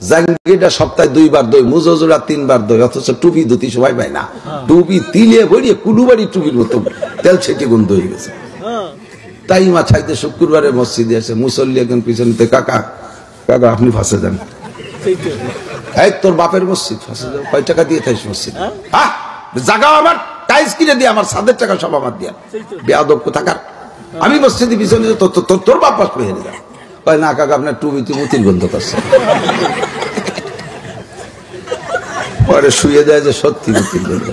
জাঙ্গিটা সপ্তাহে 2 বার দই, মুজোজোড়া 3 বার দই, অথচ টুপি ধুতি সবাই পায় না। টুপি তিলে ভরিয়ে কুলুবাড়ি টুপির মতো তেল ছেটে গন্ধ হয়ে গেছে। তাই মাথাইতে শুক্রবারে মসজিদে এসে মুসল্লি একজন পিছনে, কাকা কাকা আপনি ফাঁসে যান, এই তোর বাপের মসজিদ, ফাঁসে যাও, কয় টাকা দিয়ে থাইস মসজিদ? জায়গা আমার টাইলস কিনে দিয়ে, আমার 7 টাকা সব আমার দিয়া, বেয়াদব কোথাকার। আমি মসজিদে পিছনে তোর বাপ পাশ পেয়ে যা, কয় না কাকা আপনার টুপিতে মুতির গন্ধ করছে। পরে শুয়ে যায় যে সত্যি মুতির গন্ধ।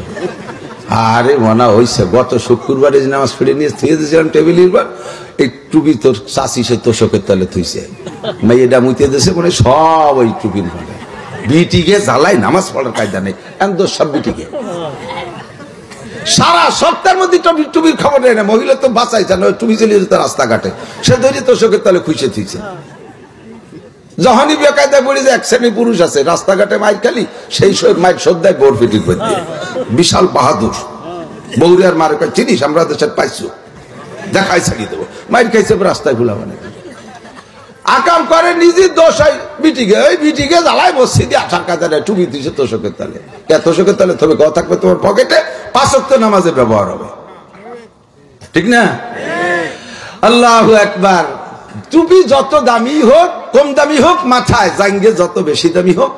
আরে মনা হইছে, গত শুক্রবারে যে নামাজ পড়ে নিয়ে থুয়ে দিয়েছিলাম টেবিলের পর, এই টুপি তোর চাষি সে তোষকের তলে থুইছে, মেয়েটা মুতিয়ে দিয়েছে, মানে সব ওই টুপির ফলে। বিটিকে জ্বালাই নামাজ পড়ার কায়দা নেই, দোষ সব বিটিকে। সারা সপ্তাহের মধ্যে টুপির খবর নেই না, মহিলা তো বাঁচাইছে না, টুপি চলে যেত রাস্তাঘাটে, সে ধরে তোষকের তলে খুঁজে থুইছে। যখনই বেকায়দায় পড়ে যে এক শ্রেণী পুরুষ আছে রাস্তাঘাটে মাইক খালি, সেই মাইক শ্রদ্ধায় বোর ফিটিং করে দিয়ে, বিশাল বাহাদুর। বৌরিয়ার মারে কয় চিনিস আমরা দেশের পাইছো, দেখাই ছাড়িয়ে দেবো, মাইক খাইছে রাস্তায় ভুলা মানে আকাম করে, নিজের দোষ হয় বিটিকে, ওই বিটিকে জ্বালায় বসছে দিয়ে 8 টাকা দেয়, টুপি দিয়েছে তোষকের তালে। তোষকের তালে তবে কথা থাকবে তোমার পকেটে, 5 ওয়াক্ত নামাজে ব্যবহার হবে, ঠিক না? আল্লাহু আকবার। টুপি যত দামি হোক কম দামি হোক মাথায়, জাঙ্গে যত বেশি দামি হোক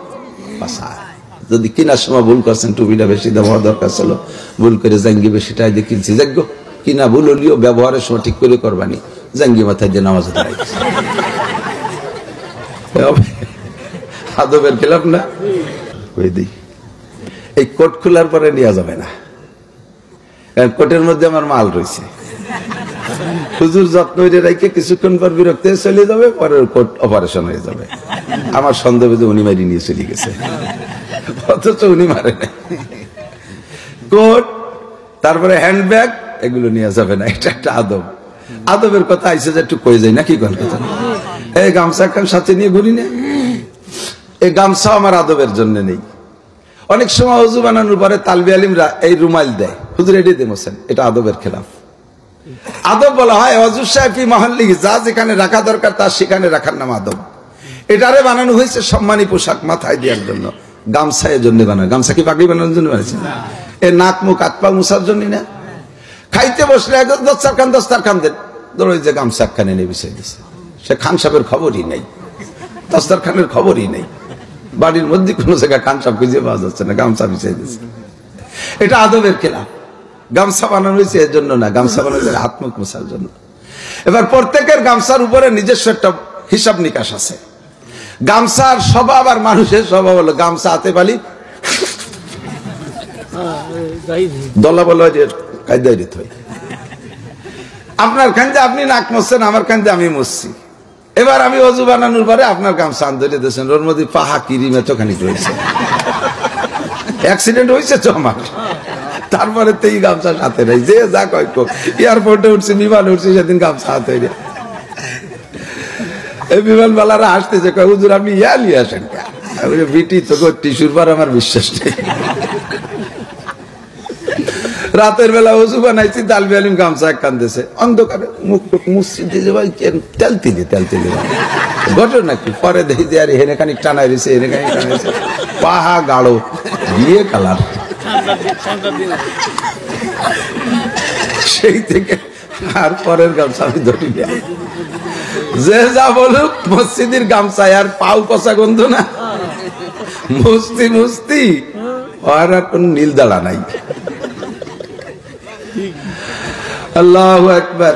বাসায়। যদি কিনার সময় ভুল করছেন, টুপিটা বেশি দাম হওয়া দরকার ছিল, ভুল করে জাঙ্গি বেশি টাই দিয়ে কিনছি, যাক কিনা ভুল হলিও ব্যবহারের সময় ঠিক করে করবানি, জাঙ্গি মাথায় দিয়ে নামাজ দাঁড়াইছে, আদবের খেলাফ না। ওই দিই এই কোট খোলার পরে নেওয়া যাবে না, কারণ কোটের মধ্যে আমার মাল রয়েছে। হুজুর যত্ন রেখে কিছুক্ষণ পর বিরক্ত হয়ে চলে যাবে, পরের কোট অপারেশন হয়ে যাবে। আমার সন্দেহ যে উনি মারি নিয়ে চলে গেছে, অথচ উনি মারে নাই। কোট, তারপরে হ্যান্ডব্যাগ, এগুলো নিয়ে যাবে না, এটা একটা আদব। আদবের কথা আইসে যে একটু কয়ে যায় নাকি কোন কথা। এই গামছা একখান সাথে নিয়ে ঘুরি না, এই গামছা আমার আদবের জন্য নেই। অনেক সময় ওযু বানানোর পরে তালবি আলিমরা এই রুমাল দেয়, হুজুর এটি দেমছেন, এটা আদবের খেলাফ। আদব বলা হয় ওযু শাফি মহল্লি, যা যেখানে রাখা দরকার তার সেখানে রাখার নাম আদব। এটারে বানানো হয়েছে সম্মানী পোশাক মাথায় দেওয়ার জন্য, গামছা এর জন্য বানানো। গামছা কি পাগড়ি বানানোর জন্য বানাইছে? এ নাক মুখ হাত পা মুছার জন্য না। খাইতে বসলে একদম দস্তারখান দেন, ধরো যে গামছা একখানে নিয়ে বিছিয়ে দিচ্ছে, সে খান সাহেবের খবরই নেই, দস্তারখানের খবরই নেই, বাড়ির মধ্যে কোনো জায়গায় খান সাহেব খুঁজে পাওয়া যাচ্ছে না, গামছা বিছিয়ে দিচ্ছে। এটা আদবের খেলাফ। গামছা বানানো হয়েছে এর জন্য না, গামছা বানানো হয়েছে হাত মুখ মোছার জন্য। এবার প্রত্যেকের গামছার উপরে নিজস্ব একটা হিসাব নিকাশ আছে। গামছার স্বভাব আর মানুষের স্বভাব হলো, গামছা হাতে পালি দলা বলা কায়দায় দিতে হয়। আপনার কান্দে আপনি নাক মুছছেন, আমার কান্দে আমি মুছছি। এবার আমি ওযু বানানোর পরে আপনার গামছা আন্দোলন দিয়েছেন, ওর মধ্যে পাহা কিরিম এতখানি রয়েছে, অ্যাক্সিডেন্ট হয়েছে তো আমার। তারপরে তো এই গামছা সাথে নেই, যে যা কয় এয়ারপোর্টে উঠছি, বিমানে উঠছি, সেদিন গামছা হাতে নেই। এই বিমানবালারা আসতেছে, কয় হুজুর আপনি ইয়া নিয়ে আসেন, বিটি তো টিস্যুর পর আমার বিশ্বাস নেই। রাতের বেলা ওযু বানাইছি, তালবি আলিম গামছা এক কান্দেছে, অন্ধকারে মুখ টুক মুছছি, ভাই তেল তিলে ঘটনা কি? পরে দেখি যে আর হেনে খানিক টানাই রয়েছে, হেনে খানিক টানাইছে, পাহা গাঢ় দিয়ে কালার। সেই থেকে আর পরের গামছা আমি ধরি না। যে যা বলুক, মসজিদের গামছায় আর পাও পচা গন্ধ না, মুস্তি আর কোন নীল দাঁড়া নাই। আল্লাহু আকবার।